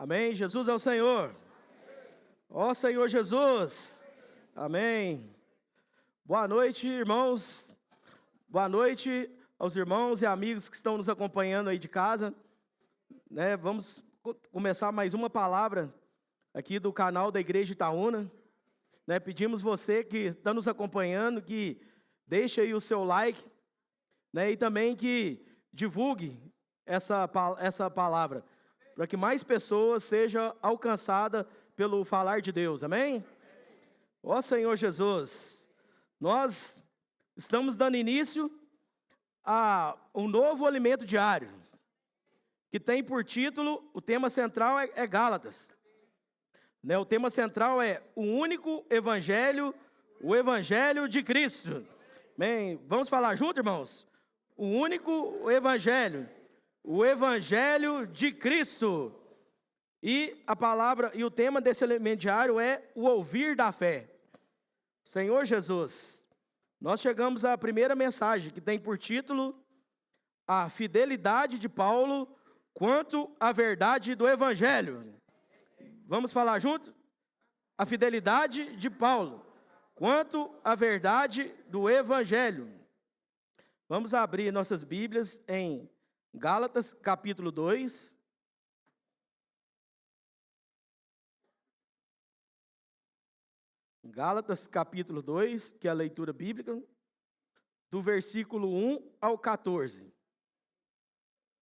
Amém? Jesus é o Senhor. Ó Senhor Jesus. Amém. Boa noite, irmãos. Boa noite aos irmãos e amigos que estão nos acompanhando aí de casa. Vamos começar mais uma palavra aqui do canal da Igreja Itaúna. Pedimos você que está nos acompanhando que deixe aí o seu like, e também que divulgue essa palavra, para que mais pessoas sejam alcançadas pelo falar de Deus, amém? Ó Senhor Jesus, nós estamos dando início a um novo alimento diário, que tem por título, o tema central é Gálatas. O tema central é o único evangelho, o evangelho de Cristo. Amém? Vamos falar junto, irmãos? O único evangelho, o evangelho de Cristo. E a palavra e o tema desse elemento diário é o ouvir da fé. Senhor Jesus, nós chegamos à primeira mensagem, que tem por título a fidelidade de Paulo quanto à verdade do evangelho. Vamos falar junto? A fidelidade de Paulo quanto à verdade do evangelho. Vamos abrir nossas Bíblias em Gálatas, capítulo 2. Gálatas, capítulo 2, que é a leitura bíblica, do versículo 1 ao 14.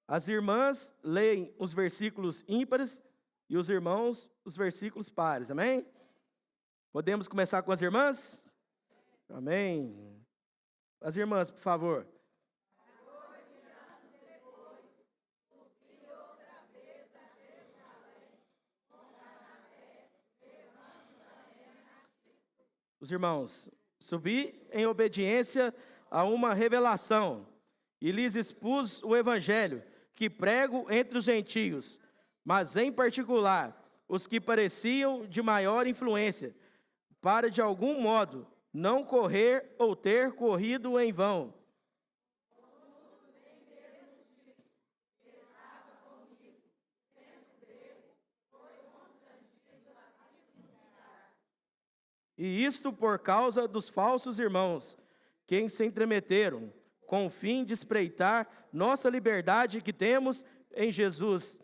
As irmãs leem os versículos ímpares e os irmãos os versículos pares, amém? Podemos começar com as irmãs? Amém. As irmãs, por favor. Os irmãos, subi em obediência a uma revelação e lhes expus o evangelho que prego entre os gentios, mas em particular os que pareciam de maior influência, para de algum modo não correr ou ter corrido em vão. E isto por causa dos falsos irmãos, quem se entremeteram, com o fim de espreitar nossa liberdade que temos em Jesus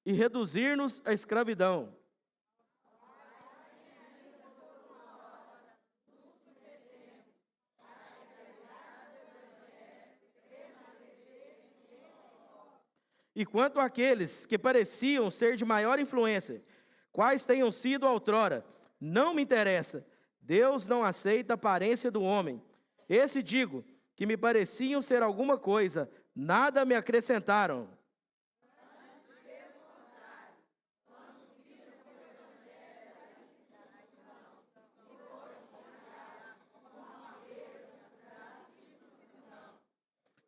e reduzir-nos à escravidão. E quanto àqueles que pareciam ser de maior influência, quais tenham sido outrora, não me interessa. Deus não aceita a aparência do homem. Esse digo, que me pareciam ser alguma coisa, nada me acrescentaram.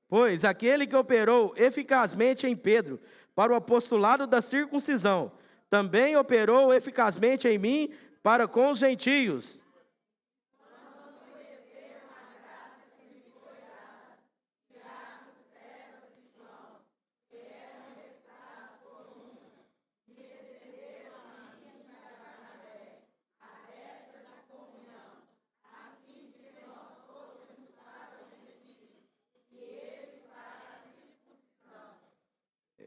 Pois aquele que operou eficazmente em Pedro para o apostolado da circuncisão, também operou eficazmente em mim para com os gentios.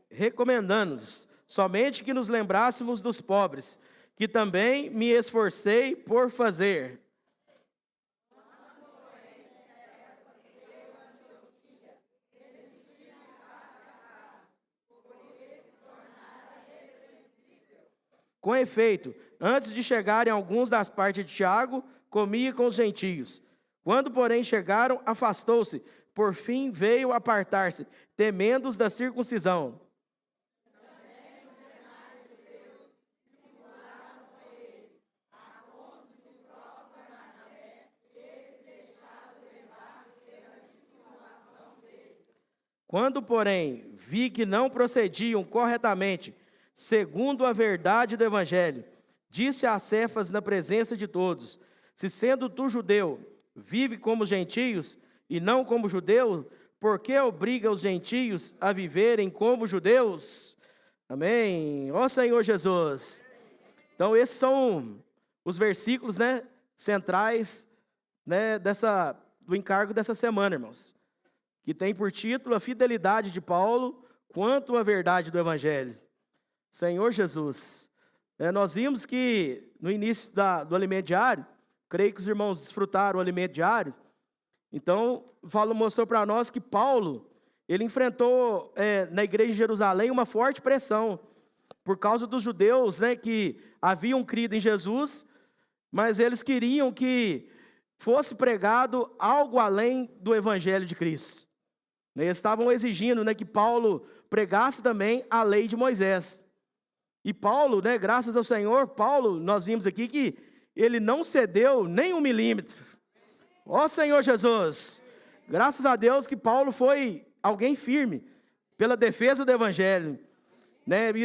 Recomendando-nos somente que nos lembrássemos dos pobres, que também me esforcei por fazer. Com efeito, antes de chegarem alguns das partes de Tiago, comia com os gentios. Quando, porém, chegaram, afastou-se, por fim veio apartar-se, temendo-os da circuncisão. Quando, porém, vi que não procediam corretamente, segundo a verdade do Evangelho, disse a Cefas na presença de todos: se sendo tu judeu, vive como gentios e não como judeu, por que obriga os gentios a viverem como judeus? Amém. Ó Senhor Jesus. Então esses são os versículos, né, centrais, né, do encargo dessa semana, irmãos. Que tem por título a fidelidade de Paulo quanto à verdade do Evangelho. Senhor Jesus. Nós vimos que no início do alimento diário, creio que os irmãos desfrutaram o alimento diário. Então, Paulo mostrou para nós que Paulo, ele enfrentou na igreja de Jerusalém uma forte pressão, por causa dos judeus, né, que haviam crido em Jesus, mas eles queriam que fosse pregado algo além do Evangelho de Cristo. Eles estavam exigindo, né, que Paulo pregasse também a lei de Moisés. E Paulo, né, graças ao Senhor, Paulo, nós vimos aqui que ele não cedeu nem 1 milímetro. Ó Senhor Jesus, graças a Deus que Paulo foi alguém firme pela defesa do Evangelho. Né, e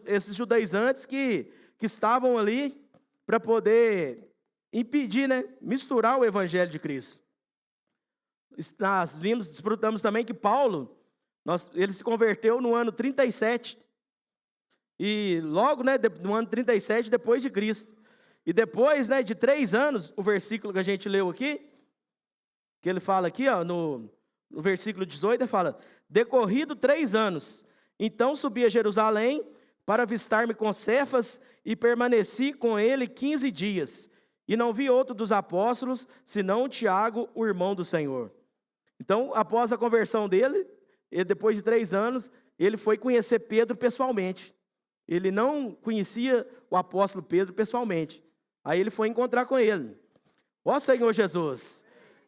esses judaizantes que estavam ali para poder impedir, né, misturar o Evangelho de Cristo. Nós desfrutamos também que Paulo, ele se converteu no ano 37, e logo, né, no ano 37 depois de Cristo. E depois, né, de 3 anos, o versículo que a gente leu aqui, que ele fala aqui, ó, no versículo 18, ele fala: decorrido 3 anos, então subi a Jerusalém para avistar-me com Cefas e permaneci com ele 15 dias. E não vi outro dos apóstolos, senão Tiago, o irmão do Senhor. Então, após a conversão dele, depois de 3 anos, ele foi conhecer Pedro pessoalmente. Ele não conhecia o apóstolo Pedro pessoalmente. Aí ele foi encontrar com ele. Ó Senhor Jesus.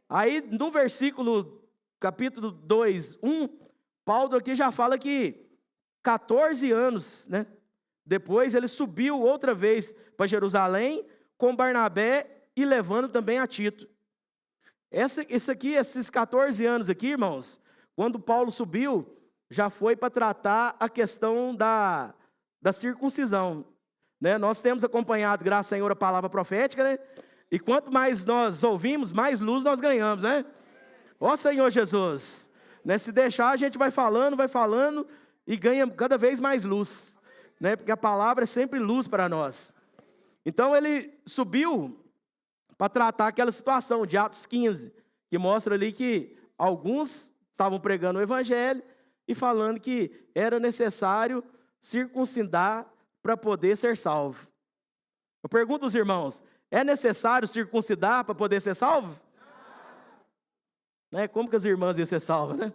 Aí no versículo, capítulo 2, 1, Paulo aqui já fala que 14 anos, né, depois ele subiu outra vez para Jerusalém com Barnabé e levando também a Tito. Esses 14 anos aqui, irmãos, quando Paulo subiu, já foi para tratar a questão da circuncisão. Né? Nós temos acompanhado, graças ao Senhor, a palavra profética, né? E quanto mais nós ouvimos, mais luz nós ganhamos, né? Ó Senhor Jesus, né? Se deixar, a gente vai falando e ganha cada vez mais luz, né? Porque a palavra é sempre luz para nós. Então ele subiu para tratar aquela situação de Atos 15, que mostra ali que alguns estavam pregando o Evangelho e falando que era necessário circuncidar para poder ser salvo. Eu pergunto aos irmãos: é necessário circuncidar para poder ser salvo? Não. Né? Como que as irmãs iam ser salvas, né?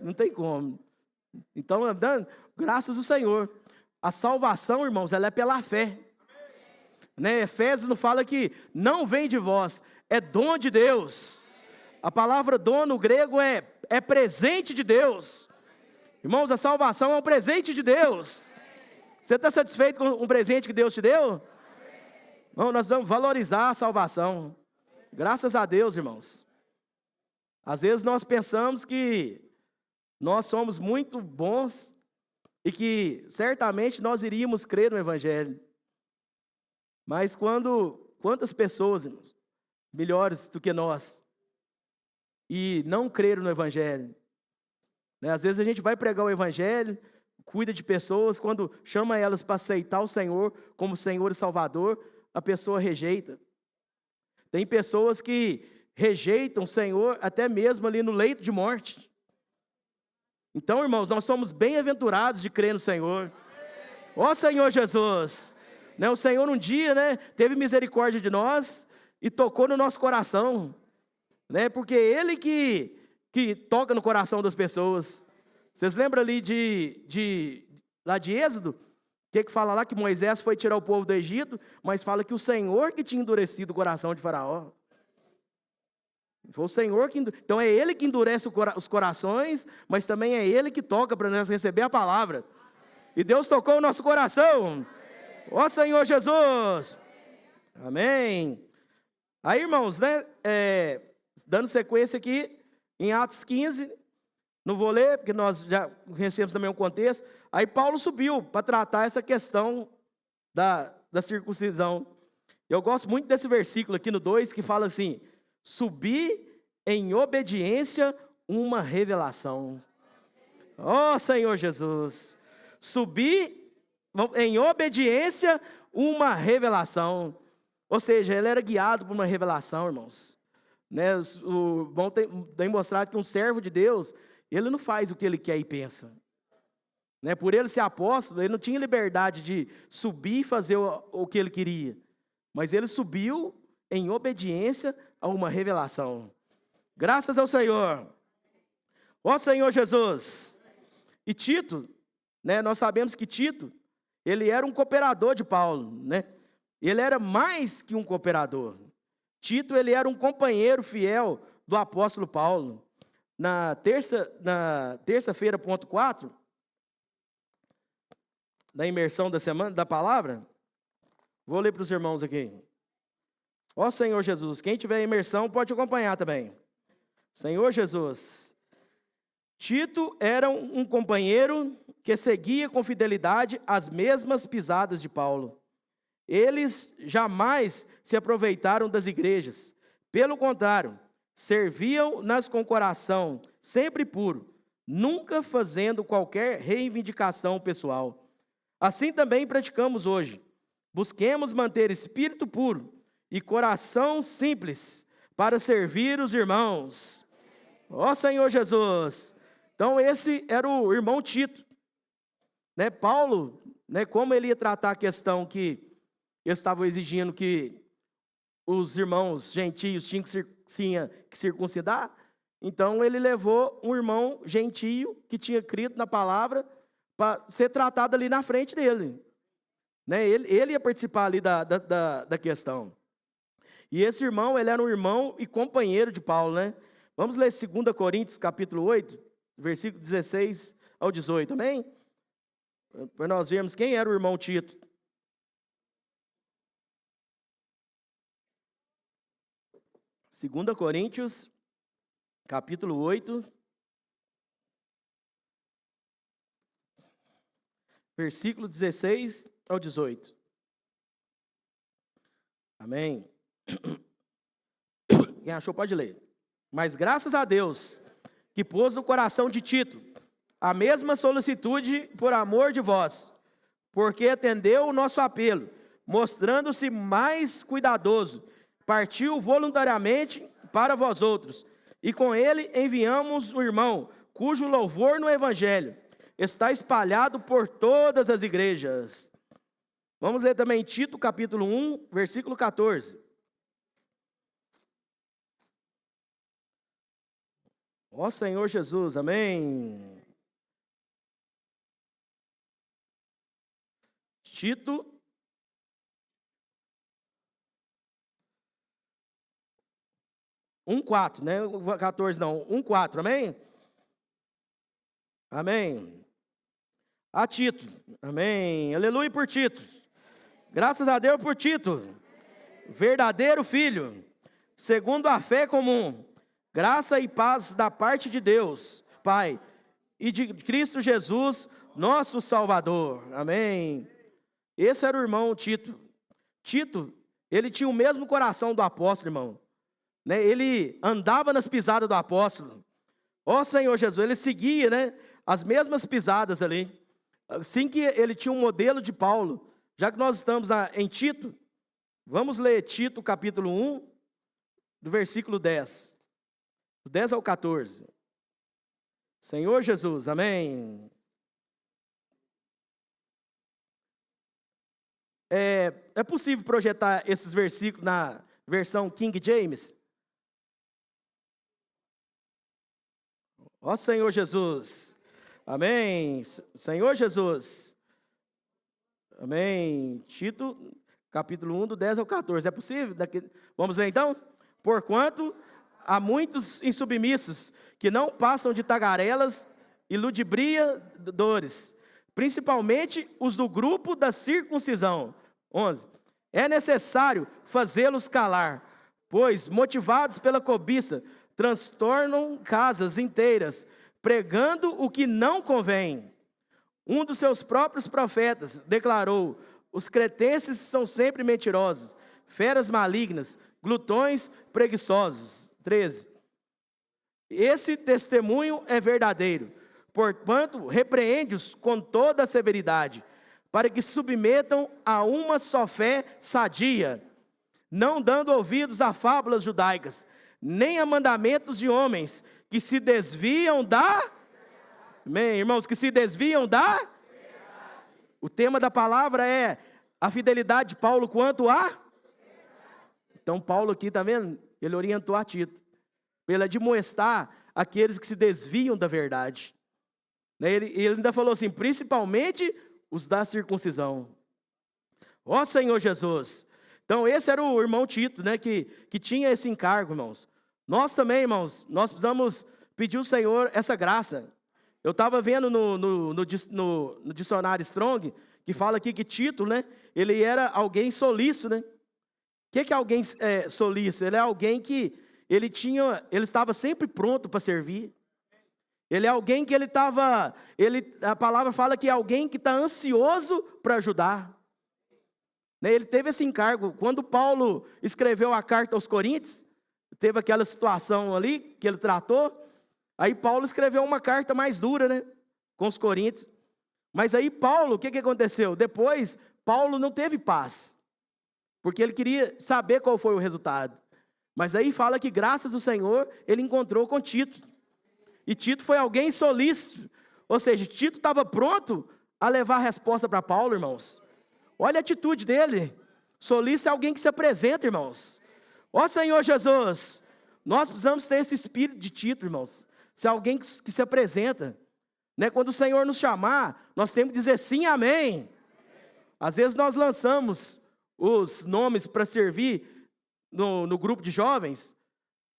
Não tem como. Então, graças ao Senhor. A salvação, irmãos, ela é pela fé. Né? Efésios não fala que não vem de vós, é dom de Deus. A palavra dom no grego é presente de Deus. Irmãos, a salvação é um presente de Deus. Você está satisfeito com um presente que Deus te deu? Não, nós vamos valorizar a salvação. Graças a Deus, irmãos. Às vezes nós pensamos que nós somos muito bons e que certamente nós iríamos crer no Evangelho. Mas quantas pessoas, irmãos, melhores do que nós, e não creram no Evangelho? Né? Às vezes a gente vai pregar o Evangelho, cuida de pessoas, quando chama elas para aceitar o Senhor como Senhor e Salvador, a pessoa rejeita. Tem pessoas que rejeitam o Senhor até mesmo ali no leito de morte. Então, irmãos, nós somos bem-aventurados de crer no Senhor. Ó Senhor Jesus, né, o Senhor um dia, né, teve misericórdia de nós e tocou no nosso coração, né, porque é Ele que toca no coração das pessoas. Vocês lembram ali lá de Êxodo? O que fala lá? Que Moisés foi tirar o povo do Egito, mas fala que o Senhor que tinha endurecido o coração de Faraó. Foi o Senhor que... Então é Ele que endurece os corações, mas também é Ele que toca para nós receber a palavra. E Deus tocou o nosso coração. Ó Senhor Jesus. Amém. Aí, irmãos, né, dando sequência aqui, em Atos 15, não vou ler, porque nós já conhecemos também o contexto. Aí Paulo subiu para tratar essa questão da circuncisão. Eu gosto muito desse versículo aqui no 2, que fala assim: subi em obediência uma revelação. Ó Senhor Jesus. Subir em obediência uma revelação. Ou seja, ele era guiado por uma revelação, irmãos. Né? O bom tem mostrado que um servo de Deus, ele não faz o que ele quer e pensa. Né? Por ele ser apóstolo, ele não tinha liberdade de subir e fazer o que ele queria. Mas ele subiu em obediência a uma revelação. Graças ao Senhor. Ó Senhor Jesus. E Tito, né, nós sabemos que Tito, ele era um cooperador de Paulo, né? Ele era mais que um cooperador. Tito, ele era um companheiro fiel do apóstolo Paulo. Na terça-feira, ponto 4, da imersão da semana, da palavra, vou ler para os irmãos aqui. Ó Senhor Jesus, quem tiver imersão pode acompanhar também. Senhor Jesus. Tito era um companheiro que seguia com fidelidade as mesmas pisadas de Paulo. Eles jamais se aproveitaram das igrejas. Pelo contrário, serviam-nas com coração sempre puro, nunca fazendo qualquer reivindicação pessoal. Assim também praticamos hoje. Busquemos manter espírito puro e coração simples para servir os irmãos. Ó Senhor Jesus! Então esse era o irmão Tito. Né? Paulo, né, como ele ia tratar a questão que eles estavam exigindo que os irmãos gentios tinham que circuncidar, então ele levou um irmão gentio que tinha crido na palavra para ser tratado ali na frente dele. Né? Ele ia participar ali da questão. E esse irmão, ele era um irmão e companheiro de Paulo. Né? Vamos ler 2 Coríntios capítulo 8, versículo 16 ao 18, amém? Para nós vermos quem era o irmão Tito. Segunda Coríntios, capítulo 8, versículo 16 ao 18. Amém? Quem achou pode ler. Mas graças a Deus, que pôs no coração de Tito a mesma solicitude por amor de vós, porque atendeu o nosso apelo, mostrando-se mais cuidadoso, partiu voluntariamente para vós outros, e com ele enviamos o irmão, cujo louvor no evangelho está espalhado por todas as igrejas. Vamos ler também Tito capítulo 1, versículo 14. Ó Senhor Jesus, amém. Tito, um 4, né? 14 não, 1:4, amém? Amém. A Tito, amém. Aleluia por Tito. Graças a Deus por Tito, verdadeiro filho, segundo a fé comum. Graça e paz da parte de Deus, Pai, e de Cristo Jesus, nosso Salvador. Amém. Esse era o irmão Tito. Tito, ele tinha o mesmo coração do apóstolo, irmão. Né? Ele andava nas pisadas do apóstolo. Ó Senhor Jesus, ele seguia, né, as mesmas pisadas ali. Assim que ele tinha um modelo de Paulo. Já que nós estamos em Tito, vamos ler Tito capítulo 1, do versículo 10. Do 10 ao 14. Senhor Jesus, amém. É possível projetar esses versículos na versão King James? Ó Senhor Jesus, amém. Senhor Jesus, amém. Tito, capítulo 1, do 10 ao 14. É possível? Vamos ler então? Porquanto há muitos insubmissos que não passam de tagarelas e ludibriadores, principalmente os do grupo da circuncisão. 11. É necessário fazê-los calar, pois, motivados pela cobiça, transtornam casas inteiras, pregando o que não convém. Um dos seus próprios profetas declarou: os cretenses são sempre mentirosos, feras malignas, glutões preguiçosos. 13. Esse testemunho é verdadeiro, Portanto, repreende-os com toda a severidade, para que se submetam a uma só fé sadia, não dando ouvidos a fábulas judaicas, nem a mandamentos de homens que se desviam da... Amém, irmãos, que se desviam da... O tema da palavra é a fidelidade de Paulo quanto a... Então Paulo aqui, está vendo? Ele orientou a Tito, para ele admoestar aqueles que se desviam da verdade. Ele ainda falou assim, principalmente os da circuncisão. Ó Senhor Jesus. Então esse era o irmão Tito, né, que tinha esse encargo, irmãos. Nós também, irmãos, nós precisamos pedir ao Senhor essa graça. Eu estava vendo no dicionário Strong, que fala aqui que Tito, né, ele era alguém solícito, né? O que é alguém solícito? Ele é alguém que ele estava sempre pronto para servir. Ele é alguém que a palavra fala que é alguém que está ansioso para ajudar. Ele teve esse encargo. Quando Paulo escreveu a carta aos Coríntios, teve aquela situação ali que ele tratou, aí Paulo escreveu uma carta mais dura, né, com os Coríntios. Mas aí Paulo, o que aconteceu? Depois, Paulo não teve paz, porque ele queria saber qual foi o resultado. Mas aí fala que graças ao Senhor, ele encontrou com Tito. E Tito foi alguém solícito, ou seja, Tito estava pronto a levar a resposta para Paulo, irmãos. Olha a atitude dele. Solícito é alguém que se apresenta, irmãos. Ó Senhor Jesus, nós precisamos ter esse espírito de Tito, irmãos. Ser alguém que se apresenta, né? Quando o Senhor nos chamar, nós temos que dizer sim, amém. Às vezes nós lançamos os nomes para servir no grupo de jovens,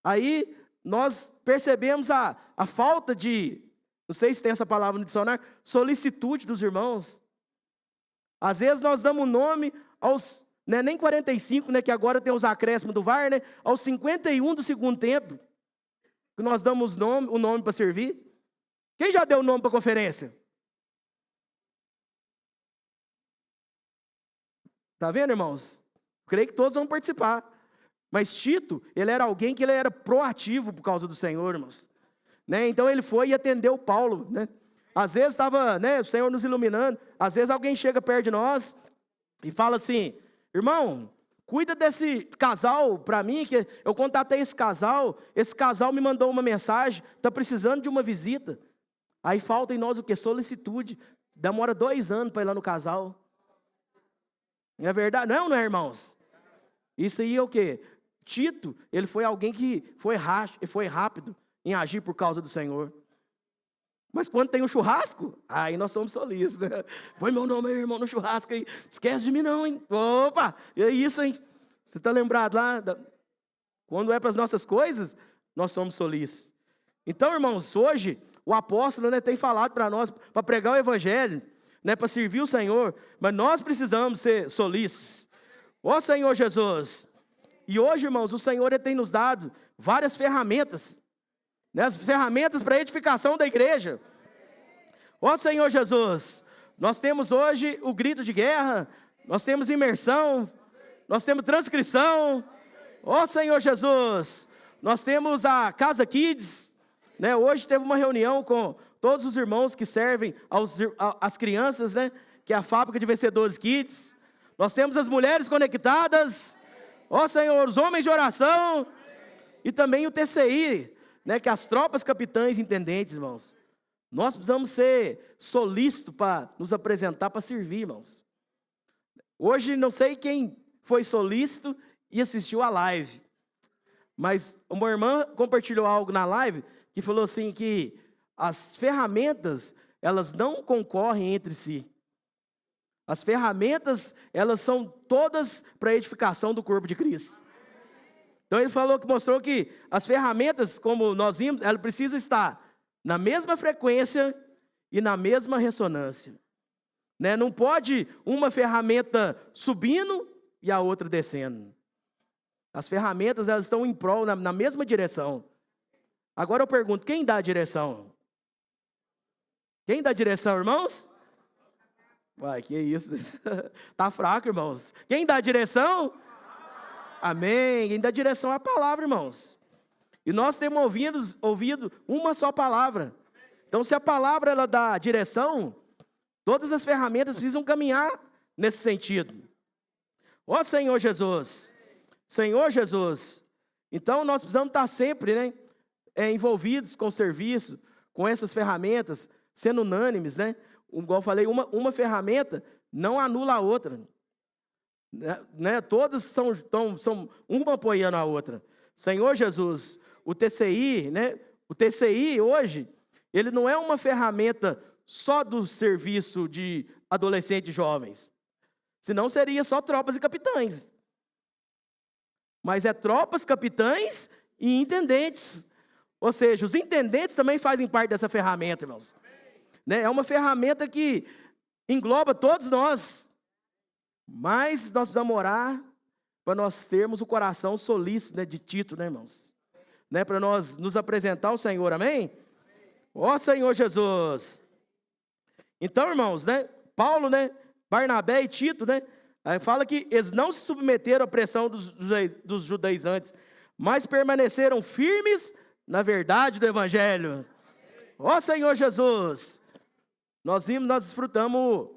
aí nós percebemos a falta de, não sei se tem essa palavra no dicionário, solicitude dos irmãos. Às vezes nós damos nome aos, né, nem 45, né, que agora tem os acréscimos do VAR, né, aos 51 do segundo tempo, que nós damos o nome para servir. Quem já deu o nome para a conferência? Está vendo, irmãos? Creio que todos vão participar. Mas Tito, ele era alguém que ele era proativo por causa do Senhor, irmãos. Né? Então ele foi e atendeu Paulo, né? Às vezes estava, né, o Senhor nos iluminando. Às vezes alguém chega perto de nós e fala assim, irmão, cuida desse casal para mim, que eu contatei esse casal me mandou uma mensagem, está precisando de uma visita. Aí falta em nós o quê? Solicitude. Demora 2 anos para ir lá no casal. Não é verdade? Não é ou não é, irmãos? Isso aí é o quê? Tito, ele foi alguém que foi rápido em agir por causa do Senhor. Mas quando tem um churrasco, aí nós somos solícitos, né? Põe meu nome aí, irmão, no churrasco aí. Esquece de mim não, hein? Opa, é isso, hein? Você está lembrado lá? Quando é para as nossas coisas, nós somos solícitos. Então, irmãos, hoje o apóstolo, né, tem falado para nós, para pregar o evangelho, né, para servir o Senhor, mas nós precisamos ser solícitos. Ó Senhor Jesus. E hoje, irmãos, o Senhor tem nos dado várias ferramentas, né, as ferramentas para a edificação da igreja. Ó Senhor Jesus, nós temos hoje o grito de guerra, nós temos imersão, nós temos transcrição. Ó Senhor Jesus, nós temos a Casa Kids, né? Hoje teve uma reunião com todos os irmãos que servem às crianças, né? Que é a Fábrica de Vencedores Kids. Nós temos as mulheres conectadas, ó Senhor, os homens de oração, e também o TCI, né? Que é as tropas capitães intendentes, irmãos. Nós precisamos ser solícitos para nos apresentar, para servir, irmãos. Hoje não sei quem foi solícito e assistiu a live, mas uma irmã compartilhou algo na live que falou assim que as ferramentas, elas não concorrem entre si. As ferramentas, elas são todas para a edificação do corpo de Cristo. Então ele mostrou que as ferramentas, como nós vimos, ela precisa estar na mesma frequência e na mesma ressonância. Né? Não pode uma ferramenta subindo e a outra descendo. As ferramentas, elas estão em prol, na mesma direção. Agora eu pergunto, quem dá a direção? Quem dá a direção, irmãos? Uai, que isso? Tá fraco, irmãos. Quem dá a direção? Amém. Quem dá a direção é a palavra, irmãos. E nós temos ouvido uma só palavra, Então, se a palavra ela dá direção, todas as ferramentas precisam caminhar nesse sentido. Ó Senhor Jesus, Senhor Jesus. Então, nós precisamos estar sempre, né, envolvidos com o serviço, com essas ferramentas, sendo unânimes, né? Igual eu falei, uma ferramenta não anula a outra. Né? Todas são uma apoiando a outra. Senhor Jesus, o TCI, né? O TCI hoje, ele não é uma ferramenta só do serviço de adolescentes e jovens. Senão seria só tropas e capitães. Mas é tropas, capitães e intendentes. Ou seja, os intendentes também fazem parte dessa ferramenta, irmãos. Né? É uma ferramenta que engloba todos nós. Mas nós precisamos orar para nós termos o coração solícito, né, de Tito, né, irmãos? Né, para nós nos apresentar ao Senhor, amém? Ó Senhor Jesus. Então, irmãos, né, Paulo, né, Barnabé e Tito, né, fala que eles não se submeteram à pressão dos judaizantes, mas permaneceram firmes na verdade do Evangelho. Ó Senhor Jesus. Nós desfrutamos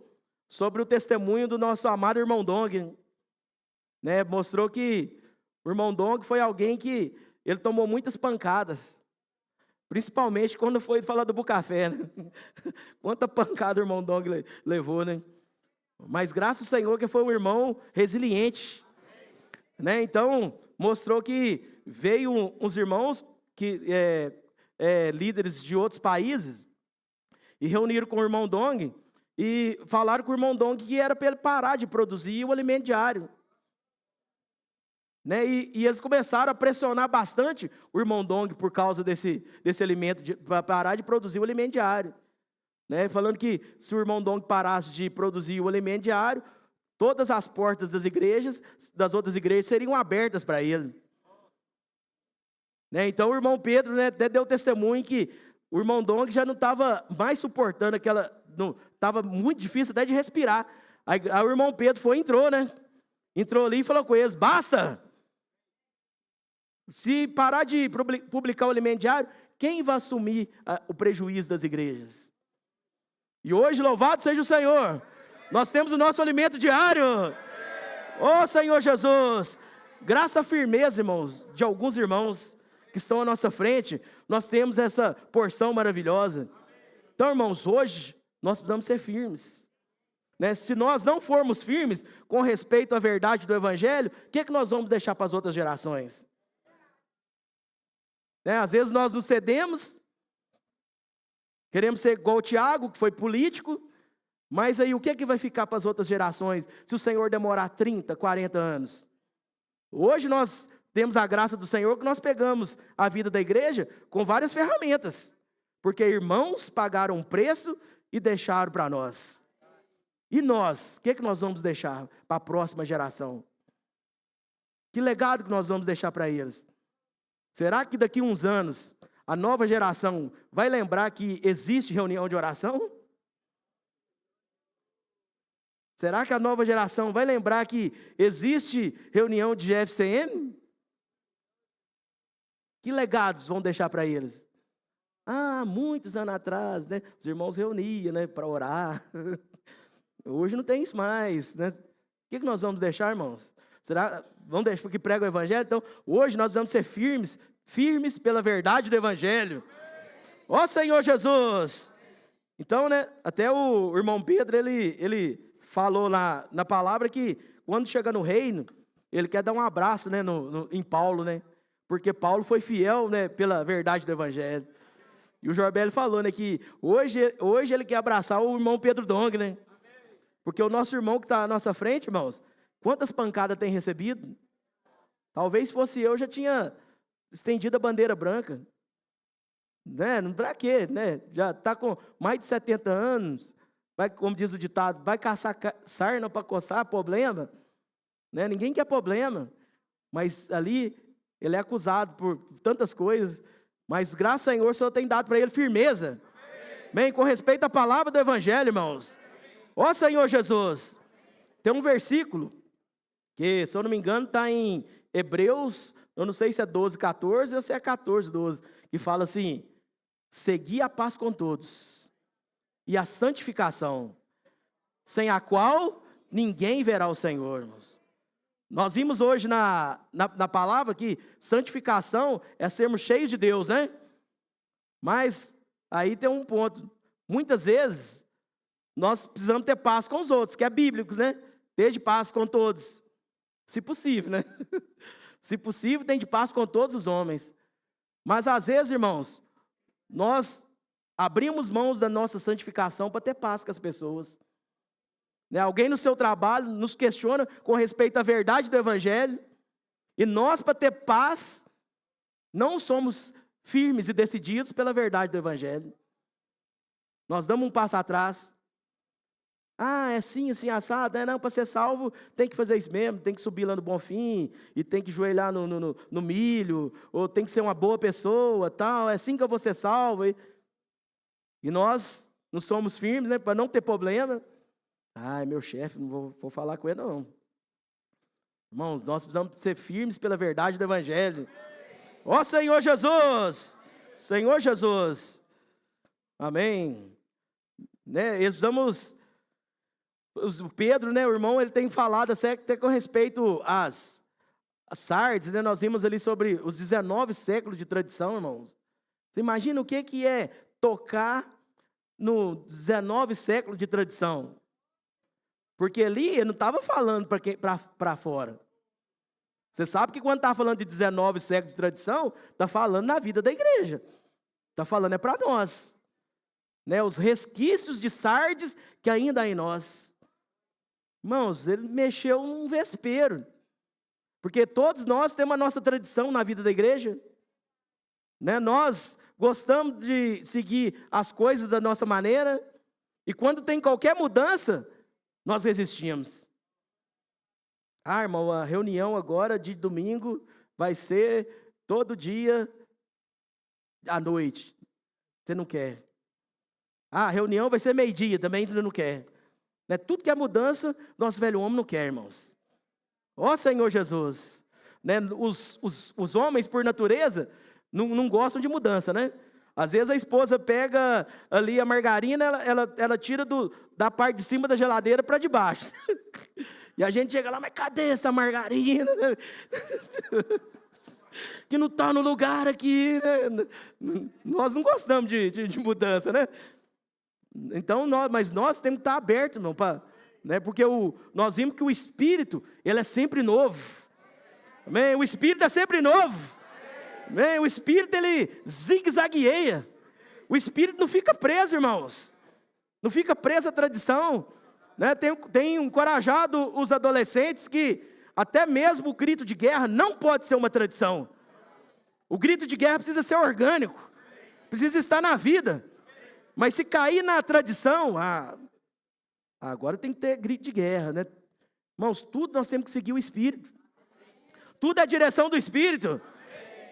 sobre o testemunho do nosso amado irmão Dong, né? Mostrou que o irmão Dong foi alguém que ele tomou muitas pancadas, principalmente quando foi falar do Bucafé, né? Quanta pancada o irmão Dong levou, né? Mas graças ao Senhor que foi um irmão resiliente, né? Então mostrou que veio uns irmãos que líderes de outros países e reuniram com o irmão Dong e falaram com o irmão Dong que era para ele parar de produzir o alimento diário. Né? E eles começaram a pressionar bastante o irmão Dong por causa desse alimento, para parar de produzir o alimento diário. Né? Falando que se o irmão Dong parasse de produzir o alimento diário, todas as portas das outras igrejas seriam abertas para ele. Né? Então o irmão Pedro, né, até deu testemunho que o irmão Dong já não estava mais suportando estava muito difícil até de respirar. Aí o irmão Pedro entrou, né? Entrou ali e falou com eles: basta! Se parar de publicar o alimento diário, quem vai assumir o prejuízo das igrejas? E hoje, louvado seja o Senhor, nós temos o nosso alimento diário. Ó Senhor Jesus, graças à firmeza, irmãos, de alguns irmãos que estão à nossa frente, nós temos essa porção maravilhosa. Então, irmãos, hoje nós precisamos ser firmes. Né? Se nós não formos firmes com respeito à verdade do Evangelho, o que nós vamos deixar para as outras gerações? Né? Às vezes nós nos cedemos, queremos ser igual o Tiago, que foi político, mas aí o que vai ficar para as outras gerações se o Senhor demorar 30, 40 anos? Hoje nós temos a graça do Senhor que nós pegamos a vida da igreja com várias ferramentas, porque irmãos pagaram um preço e deixaram para nós. E nós, o que nós vamos deixar para a próxima geração? Que legado que nós vamos deixar para eles? Será que daqui a uns anos a nova geração vai lembrar que existe reunião de oração? Será que a nova geração vai lembrar que existe reunião de GFCM? Que legados vão deixar para eles? Muitos anos atrás, né, os irmãos reuniam, né, para orar. Hoje não tem isso mais, né? O que nós vamos deixar, irmãos? Vamos deixar porque prega o Evangelho? Então, hoje nós vamos ser firmes pela verdade do Evangelho. Ó Senhor Jesus! Então, né, até o irmão Pedro, ele falou na palavra que quando chega no reino, ele quer dar um abraço, né, em Paulo, né? Porque Paulo foi fiel, né, pela verdade do Evangelho. E o Jorbélio falou, né, que hoje ele quer abraçar o irmão Pedro Dong, né? Porque o nosso irmão que está à nossa frente, irmãos, quantas pancadas tem recebido? Talvez se fosse eu, já tinha estendido a bandeira branca. Né? Para quê? Né? Já está com mais de 70 anos, como diz o ditado, vai caçar sarna para coçar, problema. Né? Ninguém quer problema, mas ali ele é acusado por tantas coisas, mas graças ao Senhor, o Senhor tem dado para ele firmeza. Bem, com respeito à palavra do Evangelho, irmãos. Ó Senhor Jesus, tem um versículo que, se eu não me engano, está em Hebreus, eu não sei se é 12, 14 ou se é 14, 12, que fala assim: segui a paz com todos e a santificação, sem a qual ninguém verá o Senhor, irmãos. Nós vimos hoje na palavra que santificação é sermos cheios de Deus, né? Mas aí tem um ponto. Muitas vezes, nós precisamos ter paz com os outros, que é bíblico, né? Ter de paz com todos. Se possível, né? Se possível, tem de paz com todos os homens. Mas às vezes, irmãos, nós abrimos mãos da nossa santificação para ter paz com as pessoas. Né? Alguém no seu trabalho nos questiona com respeito à verdade do Evangelho. E nós, para ter paz, não somos firmes e decididos pela verdade do Evangelho. Nós damos um passo atrás. Ah, é assim, assim, assado. Não, para ser salvo tem que fazer isso mesmo. Tem que subir lá no Bonfim. E tem que joelhar no milho. Ou tem que ser uma boa pessoa, tal. É assim que eu vou ser salvo. E nós não somos firmes, né, para não ter problema. Ai, meu chefe, não vou falar com ele, não. Irmãos, nós precisamos ser firmes pela verdade do Evangelho. Ó Senhor Jesus! Senhor Jesus! Amém. Né, precisamos... O Pedro, né, o irmão, ele tem falado até com respeito às Sardes, né? Nós vimos ali sobre os 19 séculos de tradição, irmãos. Você imagina o que é tocar no 19 séculos de tradição? Porque ali ele não estava falando para fora. Você sabe que quando está falando de 19 séculos de tradição, está falando na vida da igreja. Está falando para nós. Né, os resquícios de Sardes que ainda há em nós. Irmãos, ele mexeu num vespeiro. Porque todos nós temos a nossa tradição na vida da igreja. Né, nós gostamos de seguir as coisas da nossa maneira. E quando tem qualquer mudança, nós resistimos. Ah, irmão, a reunião agora de domingo vai ser todo dia à noite. Você não quer. Ah, a reunião vai ser meio-dia, também você não quer. Né? Tudo que é mudança, nosso velho homem não quer, irmãos. Ó Senhor Jesus. Né? Os homens, por natureza, não gostam de mudança, né? Às vezes a esposa pega ali a margarina, ela tira da parte de cima da geladeira para de baixo. E a gente chega lá, mas cadê essa margarina? Que não está no lugar aqui. Né? Nós não gostamos de mudança, né? Então, mas nós temos que estar abertos, irmão, né? Porque nós vimos que o Espírito, ele é sempre novo. Amém? O Espírito é sempre novo. Amém? O Espírito, ele zigue-zagueia. O Espírito não fica preso, irmãos. Não fica preso à tradição. Né? Tem encorajado os adolescentes que até mesmo o grito de guerra não pode ser uma tradição. O grito de guerra precisa ser orgânico. Precisa estar na vida. Mas se cair na tradição, agora tem que ter grito de guerra, né? Irmãos, tudo nós temos que seguir o Espírito. Tudo é a direção do Espírito.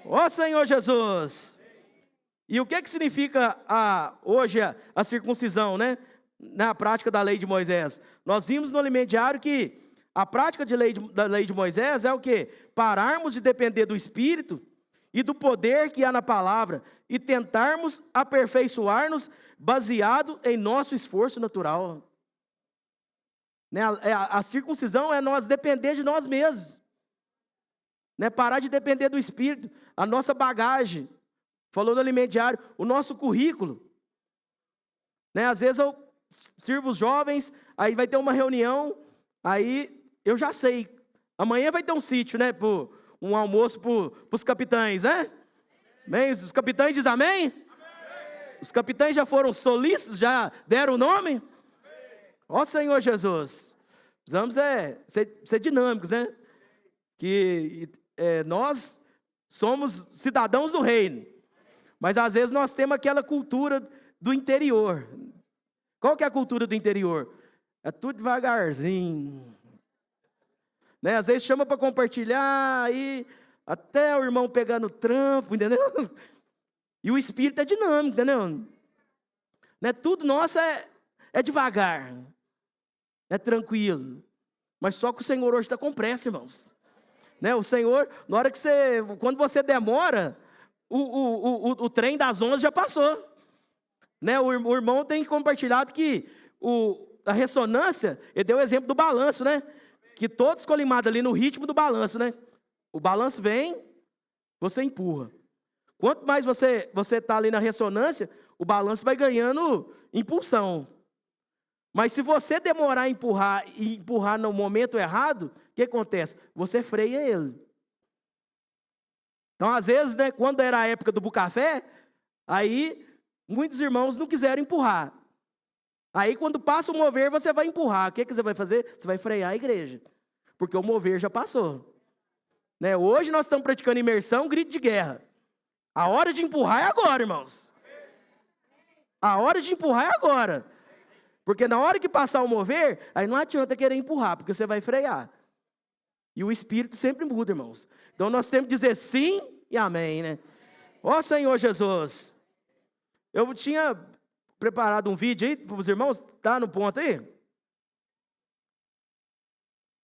Ó Senhor Jesus. E o que significa hoje a circuncisão, né? Na prática da lei de Moisés. Nós vimos no alimento diário que a prática da lei de Moisés é o quê? Pararmos de depender do Espírito e do poder que há na palavra e tentarmos aperfeiçoar-nos baseado em nosso esforço natural. Né? A circuncisão é nós depender de nós mesmos. Né? Parar de depender do Espírito, a nossa bagagem. Falou no alimento diário, o nosso currículo. Né? Às vezes eu sirvo os jovens, aí vai ter uma reunião, aí eu já sei. Amanhã vai ter um sítio, né? Um almoço para os capitães, né? Amém? Os capitães dizem amém? Amém? Os capitães já foram solícitos, já deram o nome? Ó Senhor Jesus. Precisamos ser dinâmicos, né? Que nós somos cidadãos do reino. Mas às vezes nós temos aquela cultura do interior. Qual que é a cultura do interior? É tudo devagarzinho. Né? Às vezes chama para compartilhar, aí até o irmão pegar no trampo, entendeu? E o Espírito é dinâmico, entendeu? Né? Tudo nosso é devagar, é tranquilo. Mas só que o Senhor hoje está com pressa, irmãos. Né? O Senhor, na hora que quando você demora, o trem das 11 já passou. Né? O irmão tem compartilhado que a ressonância, ele deu o exemplo do balanço, né? Que todos colimados ali no ritmo do balanço, né? O balanço vem, você empurra. Quanto mais você está ali na ressonância, o balanço vai ganhando impulsão. Mas se você demorar a empurrar no momento errado, o que acontece? Você freia ele. Então, às vezes, né, quando era a época do Bucafé, aí muitos irmãos não quiseram empurrar. Aí, quando passa o mover, você vai empurrar. O que você vai fazer? Você vai frear a igreja. Porque o mover já passou. Né? Hoje nós estamos praticando imersão, grito de guerra. A hora de empurrar é agora, irmãos. A hora de empurrar é agora. Porque na hora que passar o mover, aí não adianta querer empurrar, porque você vai frear. E o Espírito sempre muda, irmãos. Então nós temos que dizer sim e amém, né? Ó Senhor Jesus. Eu tinha preparado um vídeo aí para os irmãos, tá no ponto aí?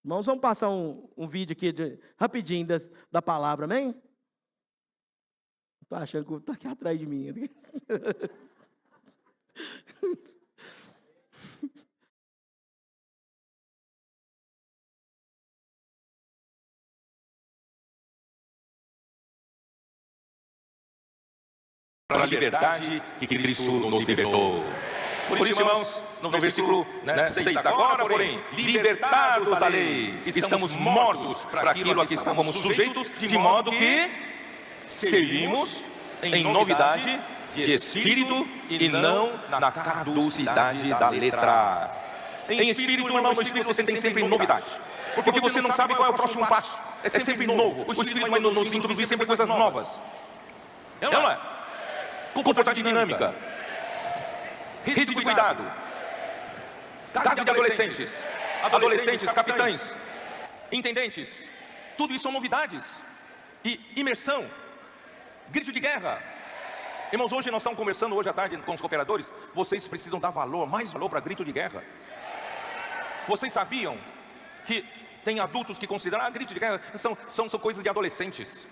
Irmãos, vamos passar um vídeo aqui rapidinho da palavra, amém? Estou achando que está aqui atrás de mim. Para a liberdade que Cristo nos libertou. Por isso, irmãos, no versículo 6, agora, porém, libertados da lei, estamos mortos para aquilo a que estávamos sujeitos, de modo que servimos em novidade de espírito e não na caducidade da letra. Em espírito, irmão, no espírito você tem sempre novidade. Porque você não sabe qual é o próximo passo. É sempre novo. O espírito vai nos introduzir sempre coisas novas. Não é? Comportagem dinâmica, rede de cuidado, casa de adolescentes, capitães, intendentes, tudo isso são novidades. E imersão, grito de guerra. Irmãos, hoje nós estamos conversando hoje à tarde com os cooperadores. Vocês precisam dar mais valor para grito de guerra. Vocês sabiam que tem adultos que consideram grito de guerra são coisas de adolescentes.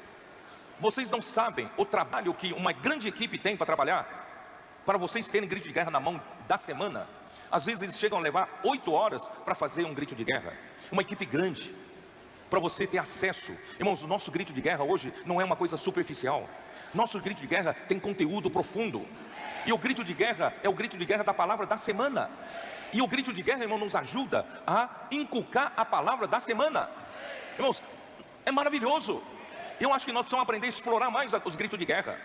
Vocês não sabem o trabalho que uma grande equipe tem para trabalhar, para vocês terem grito de guerra na mão da semana. Às vezes eles chegam a levar 8 horas para fazer um grito de guerra. Uma equipe grande, para você ter acesso. Irmãos, o nosso grito de guerra hoje não é uma coisa superficial. Nosso grito de guerra tem conteúdo profundo. E o grito de guerra é o grito de guerra da palavra da semana. E o grito de guerra, irmão, nos ajuda a inculcar a palavra da semana. Irmãos, é maravilhoso. Eu acho que nós precisamos aprender a explorar mais os gritos de guerra.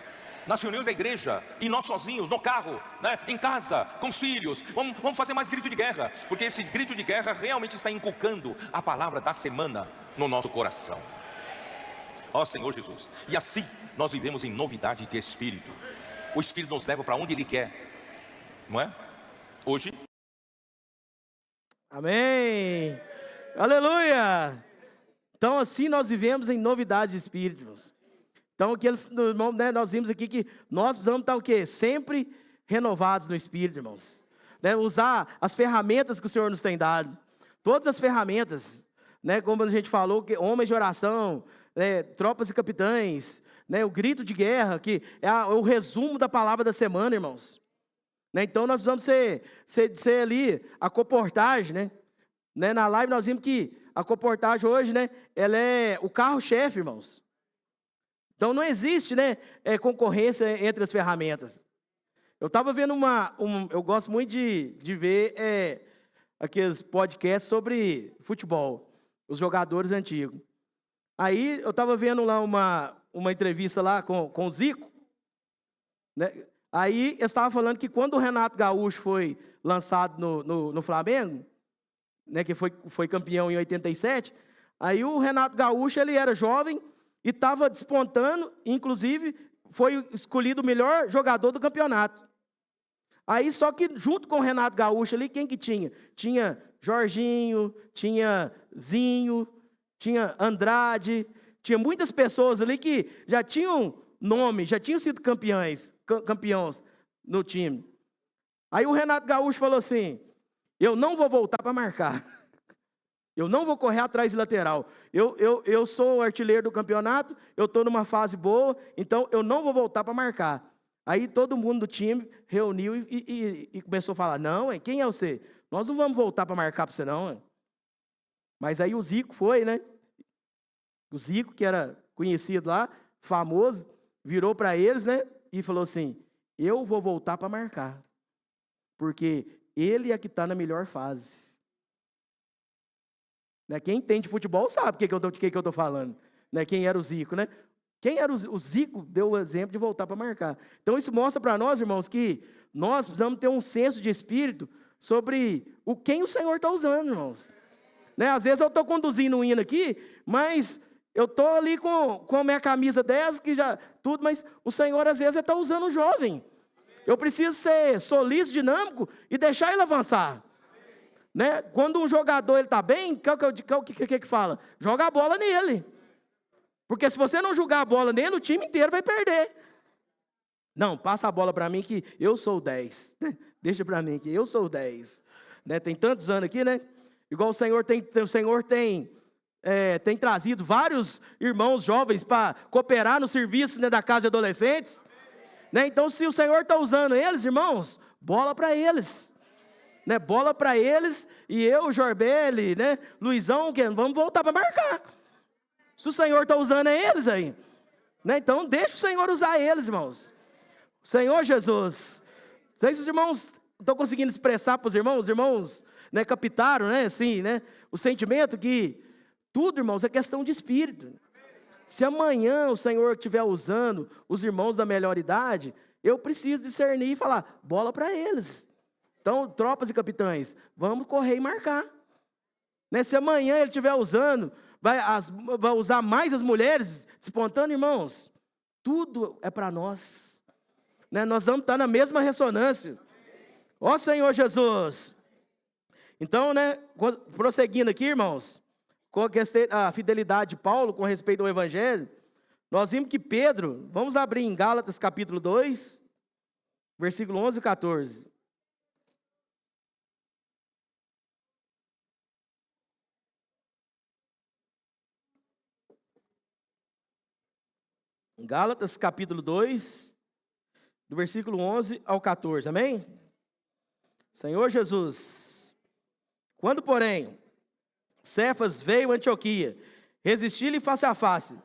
Nas reuniões da igreja, e nós sozinhos, no carro, né, em casa, com os filhos. Vamos fazer mais grito de guerra. Porque esse grito de guerra realmente está inculcando a palavra da semana no nosso coração. Ó Senhor Jesus. E assim nós vivemos em novidade de espírito. O Espírito nos leva para onde Ele quer. Não é? Hoje. Amém. Aleluia. Então, assim nós vivemos em novidade de espírito, irmãos. Então, nós vimos aqui que nós precisamos estar o quê? Sempre renovados no espírito, irmãos. Né? Usar as ferramentas que o Senhor nos tem dado. Todas as ferramentas, né? Como a gente falou, que homens de oração, né? Tropas e capitães, né? O grito de guerra, que é o resumo da palavra da semana, irmãos. Né? Então, nós precisamos ser ali a comportagem, né? Na live nós vimos que a comportagem hoje, né, ela é o carro-chefe, irmãos. Então não existe, né, concorrência entre as ferramentas. Eu estava vendo eu gosto muito de ver aqueles podcasts sobre futebol, os jogadores antigos. Aí eu estava vendo lá uma entrevista lá com o Zico, né? Aí eu estava falando que quando o Renato Gaúcho foi lançado no Flamengo, né, que foi campeão em 87, aí o Renato Gaúcho, ele era jovem e estava despontando, inclusive foi escolhido o melhor jogador do campeonato. Aí só que junto com o Renato Gaúcho ali, quem que tinha? Tinha Jorginho, tinha Zinho, tinha Andrade, tinha muitas pessoas ali que já tinham nome, já tinham sido campeões no time. Aí o Renato Gaúcho falou assim: eu não vou voltar para marcar. Eu não vou correr atrás de lateral. Eu sou o artilheiro do campeonato, eu estou numa fase boa, então eu não vou voltar para marcar. Aí todo mundo do time reuniu e começou a falar, não, quem é você? Nós não vamos voltar para marcar para você não. Mas aí o Zico foi, né? O Zico, que era conhecido lá, famoso, virou para eles, né? E falou assim, eu vou voltar para marcar. Porque ele é que está na melhor fase. Né? Quem entende futebol sabe de que eu estou falando. Né? Quem era o Zico, né? Quem era o Zico deu o exemplo de voltar para marcar. Então isso mostra para nós, irmãos, que nós precisamos ter um senso de espírito sobre quem o Senhor está usando, irmãos. Né? Às vezes eu estou conduzindo um hino aqui, mas eu estou ali com a minha camisa 10, que já tudo, mas o Senhor às vezes está usando um jovem. Eu preciso ser solícito, dinâmico e deixar ele avançar. Né? Quando um jogador está bem, o que fala? Joga a bola nele. Porque se você não jogar a bola nele, o time inteiro vai perder. Não, passa a bola para mim que eu sou o 10. Deixa para mim que eu sou o 10. Né? Tem tantos anos aqui, né? Igual o Senhor tem trazido vários irmãos jovens para cooperar no serviço, né, da casa de adolescentes. Né? Então, se o Senhor está usando eles, irmãos, bola para eles. Né? Bola para eles e eu, Jorbele, né, Luizão, vamos voltar para marcar. Se o Senhor está usando eles aí. Né? Então, deixa o Senhor usar eles, irmãos. Senhor Jesus. Não sei se os irmãos estão conseguindo expressar para os irmãos, né, captaram, né, assim, né, o sentimento que tudo, irmãos, é questão de espírito. Se amanhã o Senhor estiver usando os irmãos da melhor idade, eu preciso discernir e falar, bola para eles. Então, tropas e capitães, vamos correr e marcar. Né? Se amanhã ele estiver usando, vai usar mais as mulheres, despontando, irmãos, tudo é para nós. Né? Nós vamos estar na mesma ressonância. Ó Senhor Jesus. Então, né, prosseguindo aqui, irmãos, com a fidelidade de Paulo com respeito ao Evangelho, nós vimos que Pedro, vamos abrir em Gálatas capítulo 2, versículo 11 e 14. Gálatas capítulo 2, do versículo 11 ao 14, amém? Senhor Jesus, quando, porém, Cefas veio a Antioquia, resisti-lhe face a face,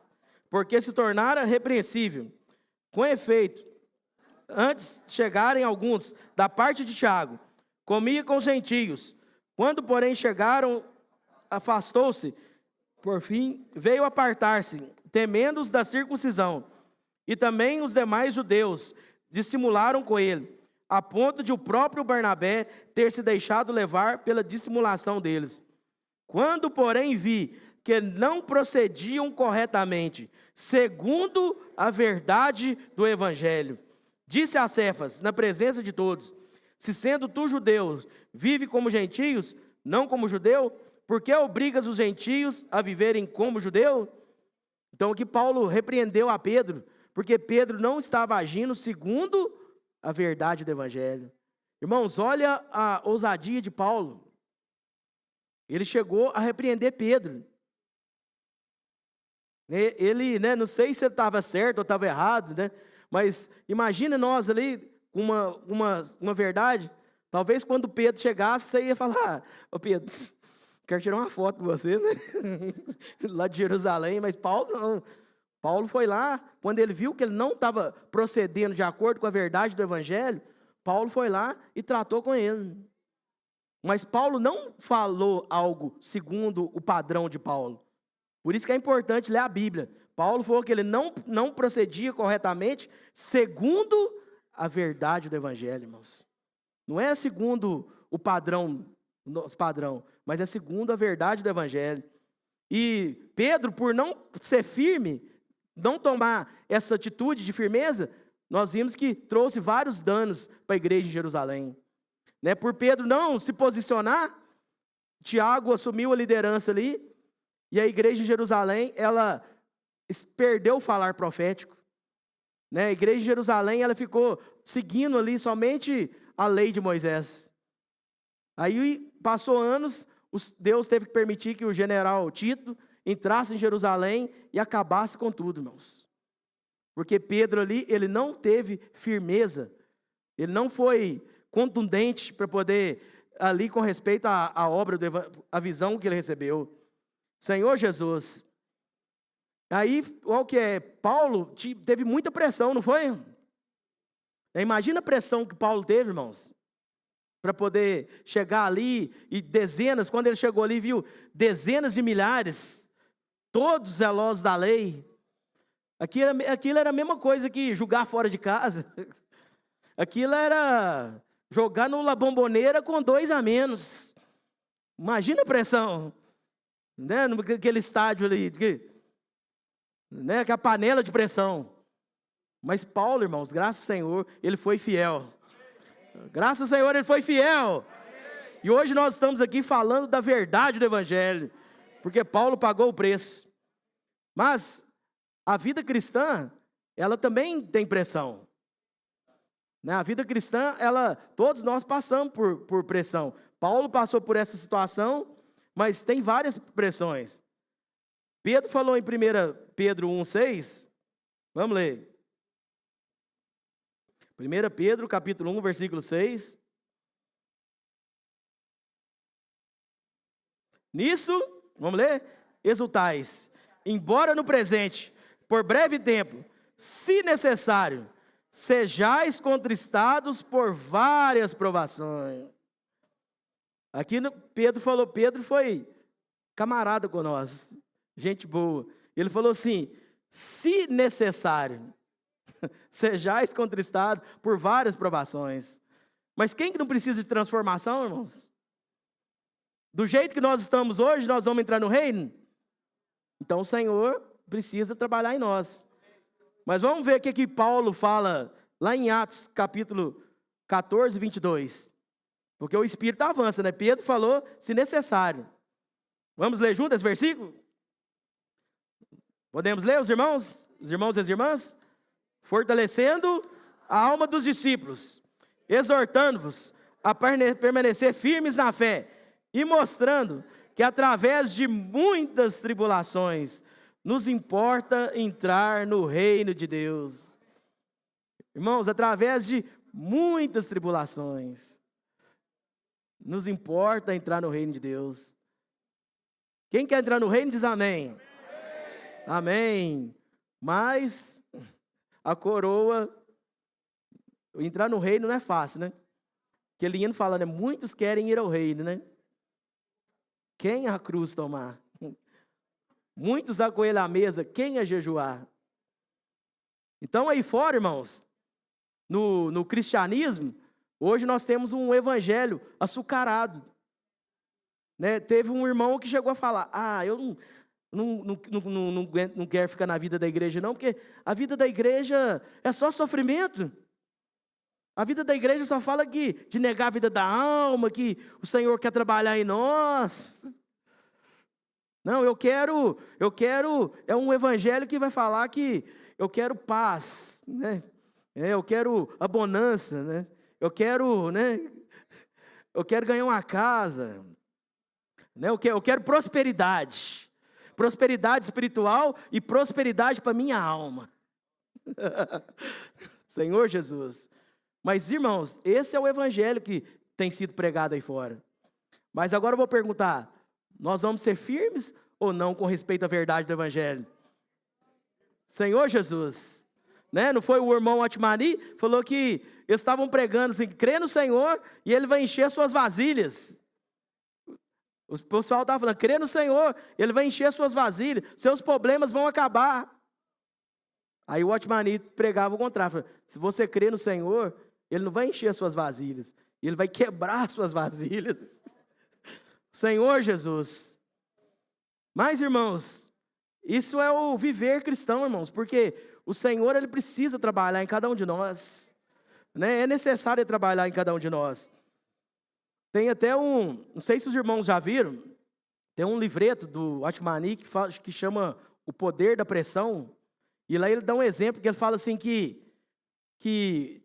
porque se tornara repreensível. Com efeito, antes chegarem alguns da parte de Tiago, comia com os gentios. Quando, porém, chegaram, afastou-se, por fim, veio apartar-se, temendo-os da circuncisão. E também os demais judeus dissimularam com ele, a ponto de o próprio Barnabé ter se deixado levar pela dissimulação deles. Quando, porém, vi que não procediam corretamente, segundo a verdade do Evangelho, disse a Cefas, na presença de todos, se sendo tu judeu, vive como gentios, não como judeu, por que obrigas os gentios a viverem como judeu? Então aqui Paulo repreendeu a Pedro, porque Pedro não estava agindo segundo a verdade do Evangelho. Irmãos, olha a ousadia de Paulo. Ele chegou a repreender Pedro. Ele, né, não sei se estava certo ou estava errado, né, mas imagina nós ali com uma verdade. Talvez quando Pedro chegasse, você ia falar, ô Pedro, quero tirar uma foto com você, né? Lá de Jerusalém, mas Paulo não. Paulo foi lá, quando ele viu que ele não estava procedendo de acordo com a verdade do Evangelho, Paulo foi lá e tratou com ele. Mas Paulo não falou algo segundo o padrão de Paulo. Por isso que é importante ler a Bíblia. Paulo falou que ele não procedia corretamente segundo a verdade do Evangelho, irmãos. Não é segundo o padrão, nosso padrão, mas é segundo a verdade do Evangelho. E Pedro, por não ser firme, não tomar essa atitude de firmeza, nós vimos que trouxe vários danos para a igreja de Jerusalém. Né? Por Pedro não se posicionar, Tiago assumiu a liderança ali, e a igreja de Jerusalém, ela perdeu o falar profético. Né? A igreja de Jerusalém, ela ficou seguindo ali somente a lei de Moisés. Aí passou anos, Deus teve que permitir que o general Tito entrasse em Jerusalém e acabasse com tudo, irmãos. Porque Pedro ali, ele não teve firmeza, ele não foi contundente para poder, ali com respeito à obra, à visão que ele recebeu. Senhor Jesus. Aí, o que é? Paulo teve muita pressão, não foi? Imagina a pressão que Paulo teve, irmãos, para poder chegar ali, e dezenas, quando ele chegou ali, viu dezenas de milhares, todos zelosos da lei. Aquilo era a mesma coisa que julgar fora de casa. Aquilo era jogar no La Bombonera com 2 a menos. Imagina a pressão, né? Naquele estádio ali, né? Que a panela de pressão. Mas Paulo, irmãos, graças ao Senhor, ele foi fiel. Graças ao Senhor, ele foi fiel. E hoje nós estamos aqui falando da verdade do Evangelho, porque Paulo pagou o preço. Mas a vida cristã, ela também tem pressão. Né? A vida cristã, todos nós passamos por pressão. Paulo passou por essa situação, mas tem várias pressões. Pedro falou em 1 Pedro 1,6. Vamos ler. 1 Pedro, capítulo 1, versículo 6. Nisso, vamos ler? Exultais, embora no presente, por breve tempo, se necessário, sejais contristados por várias provações. Aqui Pedro foi camarada com nós, gente boa. Ele falou assim, se necessário, sejais contristados por várias provações. Mas quem que não precisa de transformação, irmãos? Do jeito que nós estamos hoje, nós vamos entrar no reino? Então o Senhor precisa trabalhar em nós. Mas vamos ver o que Paulo fala lá em Atos, capítulo 14, 22. Porque o Espírito avança, né? Pedro falou, se necessário. Vamos ler juntos esse versículo? Podemos ler, os irmãos? Os irmãos e as irmãs? Fortalecendo a alma dos discípulos, exortando-vos a permanecer firmes na fé e mostrando que através de muitas tribulações nos importa entrar no reino de Deus. Irmãos, através de muitas tribulações nos importa entrar no reino de Deus. Quem quer entrar no reino diz amém. Amém. Mas a coroa, entrar no reino não é fácil, né? Aquele hino fala, né? Muitos querem ir ao reino, né? Quem a cruz tomar? Muitos acolher à mesa, quem a jejuar? Então aí fora, irmãos, no cristianismo, hoje nós temos um evangelho açucarado. Né? Teve um irmão que chegou a falar, eu não quero ficar na vida da igreja não, porque a vida da igreja é só sofrimento. A vida da igreja só fala de negar a vida da alma, que o Senhor quer trabalhar em nós. Não, eu quero, é um evangelho que vai falar que eu quero paz, né? Eu quero abundância, né? Eu quero ganhar uma casa, né? Eu quero prosperidade. Prosperidade espiritual e prosperidade para minha alma. Senhor Jesus. Mas, irmãos, esse é o evangelho que tem sido pregado aí fora. Mas agora eu vou perguntar, nós vamos ser firmes ou não com respeito à verdade do evangelho? Senhor Jesus. Né? Não foi o irmão Atmani? Falou que eles estavam pregando assim, crê no Senhor e Ele vai encher suas vasilhas. O pessoal estava falando, crê no Senhor, Ele vai encher suas vasilhas, seus problemas vão acabar. Aí o Atmani pregava o contrário, falou, se você crê no Senhor, Ele não vai encher suas vasilhas, Ele vai quebrar suas vasilhas. Senhor Jesus. Mas, irmãos, isso é o viver cristão, irmãos, porque o Senhor, Ele precisa trabalhar em cada um de nós. Né? É necessário trabalhar em cada um de nós. Tem até não sei se os irmãos já viram, tem um livreto do Atmani que chama O Poder da Pressão. E lá ele dá um exemplo que ele fala assim que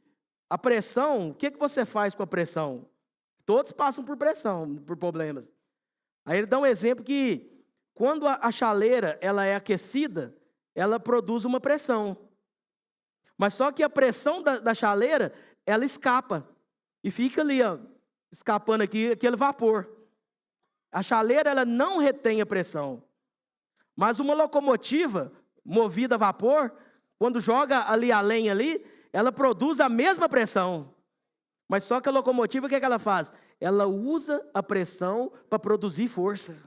a pressão, o que você faz com a pressão? Todos passam por pressão, por problemas. Aí ele dá um exemplo que quando a chaleira ela é aquecida, ela produz uma pressão. Mas só que a pressão da chaleira, ela escapa. E fica ali, ó, escapando aqui, aquele vapor. A chaleira, ela não retém a pressão. Mas uma locomotiva movida a vapor, quando joga ali a lenha ali, ela produz a mesma pressão. Mas só que a locomotiva, o que ela faz? Ela usa a pressão para produzir força.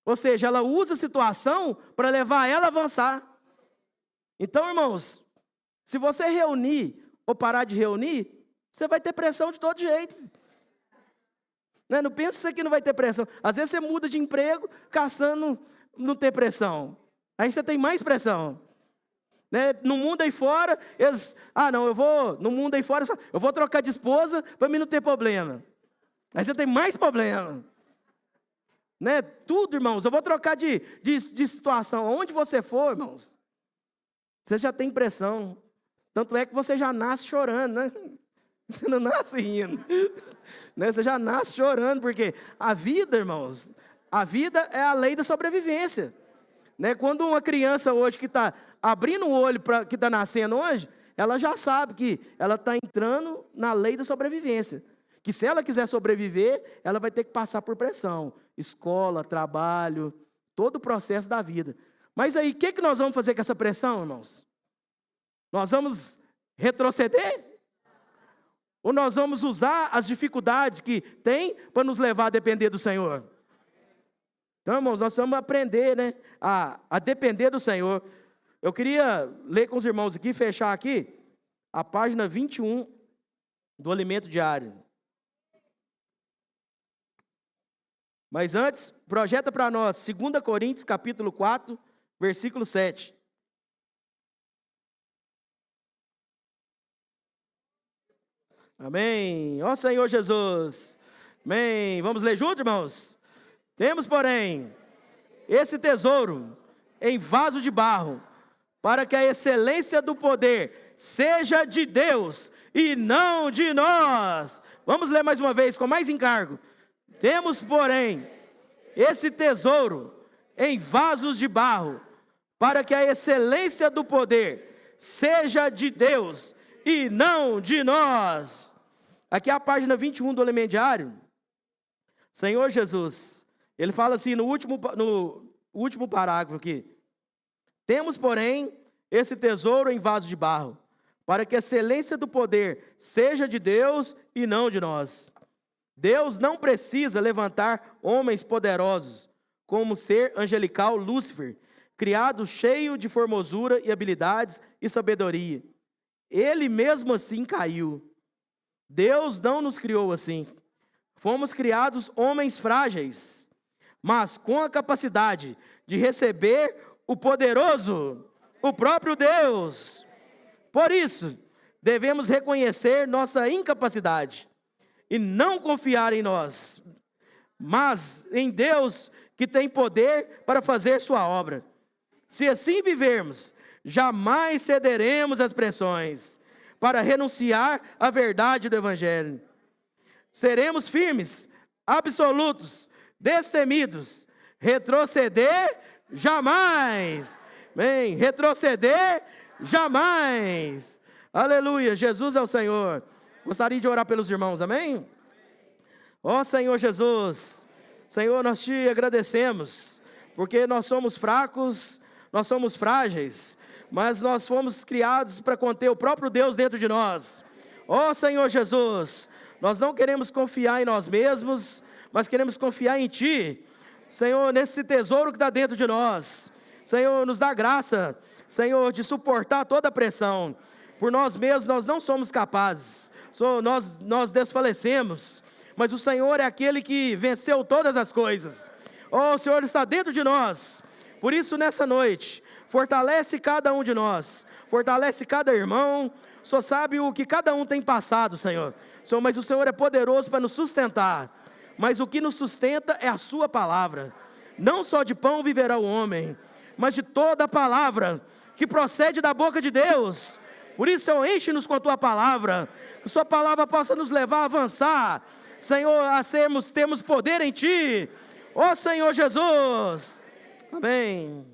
Ou seja, ela usa a situação para levar ela a avançar. Então, irmãos, se você reunir ou parar de reunir, você vai ter pressão de todo jeito. Não pensa que isso aqui não vai ter pressão. Às vezes você muda de emprego, caçando não ter pressão. Aí você tem mais pressão. No mundo aí fora, no mundo aí fora, eu vou trocar de esposa para mim não ter problema. Aí você tem mais problema. Tudo, irmãos, eu vou trocar de situação. Onde você for, irmãos, você já tem pressão. Tanto é que você já nasce chorando, né? Você não nasce rindo. Você já nasce chorando, porque a vida, irmãos, a vida é a lei da sobrevivência. Quando uma criança hoje que está abrindo o olho, que está nascendo hoje, ela já sabe que ela está entrando na lei da sobrevivência. Que se ela quiser sobreviver, ela vai ter que passar por pressão. Escola, trabalho, todo o processo da vida. Mas aí, o que nós vamos fazer com essa pressão, irmãos? Nós vamos retroceder? Ou nós vamos usar as dificuldades que tem para nos levar a depender do Senhor? Então, irmãos, nós vamos aprender a depender do Senhor. Eu queria ler com os irmãos aqui, fechar aqui, a página 21 do Alimento Diário. Mas antes, projeta para nós 2 Coríntios, capítulo 4, versículo 7. Amém. Ó Senhor Jesus. Amém. Vamos ler junto, irmãos? Temos, porém, esse tesouro em vaso de barro, para que a excelência do poder seja de Deus e não de nós. Vamos ler mais uma vez, com mais encargo. Temos, porém, esse tesouro em vasos de barro, para que a excelência do poder seja de Deus e não de nós. Aqui é a página 21 do Alimento Diário. Senhor Jesus, ele fala assim no último parágrafo aqui. Temos, porém, esse tesouro em vaso de barro, para que a excelência do poder seja de Deus e não de nós. Deus não precisa levantar homens poderosos, como o ser angelical Lúcifer, criado cheio de formosura e habilidades e sabedoria. Ele mesmo assim caiu. Deus não nos criou assim. Fomos criados homens frágeis, mas com a capacidade de receber o poderoso, o próprio Deus. Por isso, devemos reconhecer nossa incapacidade e não confiar em nós, mas em Deus que tem poder para fazer sua obra. Se assim vivermos, jamais cederemos às pressões para renunciar à verdade do Evangelho. Seremos firmes, absolutos, destemidos, retroceder jamais. Bem, retroceder jamais. Aleluia, Jesus é o Senhor. Gostaria de orar pelos irmãos, amém? Ó Senhor Jesus, Senhor, nós te agradecemos, porque nós somos fracos, nós somos frágeis, mas nós fomos criados para conter o próprio Deus dentro de nós. Ó Senhor Jesus, nós não queremos confiar em nós mesmos, mas queremos confiar em Ti. Senhor, nesse tesouro que está dentro de nós. Senhor, nos dá graça, Senhor, de suportar toda a pressão. Por nós mesmos nós não somos capazes. Senhor, nós desfalecemos, mas o Senhor é aquele que venceu todas as coisas. Ó, o Senhor está dentro de nós. Por isso, nessa noite, fortalece cada um de nós, fortalece cada irmão. O Senhor sabe o que cada um tem passado, Senhor. Senhor, mas o Senhor é poderoso para nos sustentar. Mas o que nos sustenta é a sua palavra. Não só de pão viverá o homem, mas de toda a palavra que procede da boca de Deus. Por isso, Senhor, enche-nos com a tua palavra. Que a sua palavra possa nos levar a avançar, Senhor, termos poder em Ti. Ó Senhor Jesus. Amém.